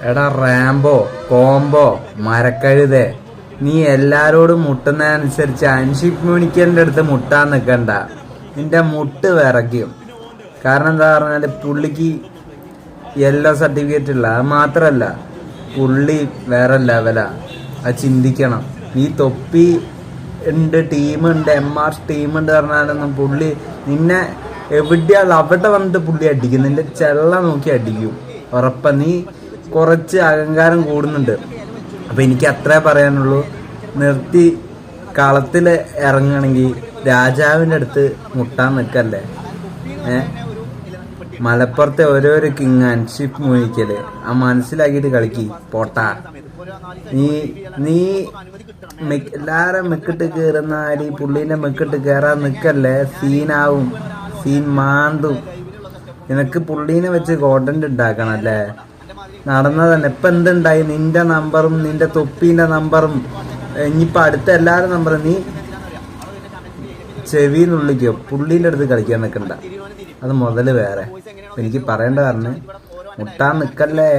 എടാ Rambo, combo, മരക്കഴുതേ, നീ എല്ലാരോടും മുട്ടുന്നതനുസരിച്ച് അൻഷിപ്പ് മ്യൂണിക്കലിന്റെ അടുത്ത് മുട്ടാൻ നിൽക്കണ്ട. നിന്റെ മുട്ട് വിറയ്ക്കും. കാരണം എന്താ പറഞ്ഞാല് പുള്ളിക്ക് യെല്ലോ സർട്ടിഫിക്കറ്റ് ഉള്ള. അത് മാത്രല്ല, പുള്ളി വേറെ ലെവലാ. അത് ചിന്തിക്കണം. ഈ തൊപ്പി ഉണ്ട്, ടീമുണ്ട്, MR ടീമുണ്ട് പറഞ്ഞാലൊന്നും പുള്ളി നിന്നെ എവിടെയാണ് അവിടെ വന്നിട്ട് പുള്ളി അടിക്കും. നിന്റെ ചെള്ള നോക്കി അടിക്കും ഉറപ്പ. നീ കുറച്ച് അഹങ്കാരം കൂടുന്നുണ്ട്. അപ്പൊ എനിക്ക് അത്രേ പറയാനുള്ളൂ. നിർത്തി കളത്തിൽ ഇറങ്ങണമെങ്കിൽ രാജാവിൻ്റെ അടുത്ത് മുട്ടാൻ നിൽക്കല്ലേ. മലപ്പുറത്തെ ഓരോരോ കിങ് അൻഷിപ്പ് മ്യൂണിക്കല് ആ മനസ്സിലാക്കിയിട്ട് കളിക്ക് പോട്ടാ. നീ എല്ലാരും മെക്കിട്ട് കയറുന്നാല് പുള്ളീന്റെ മെക്കിട്ട് കയറാൻ നിൽക്കല്ലേ. സീനാവും, സീൻ മാന്തും. നിനക്ക് പുള്ളീനെ വെച്ച് കോണ്ടന്റ് ഉണ്ടാക്കണം അല്ലേ. നടന്നതന്നെ. ഇപ്പൊ എന്തുണ്ടായി? നിന്റെ നമ്പറും നിന്റെ തൊപ്പീന്റെ നമ്പറും ഇനിയിപ്പൊ അടുത്ത എല്ലാരും നമ്പറും നീ ചെവിന്നുള്ളിക്കോ. പുള്ളീന്റെ അടുത്ത് കളിക്കാൻ നിൽക്കണ്ട. അത് മുതല് വേറെ. എനിക്ക് പറയേണ്ട കാരണം മുട്ടാൻ നിക്കല്ലേ.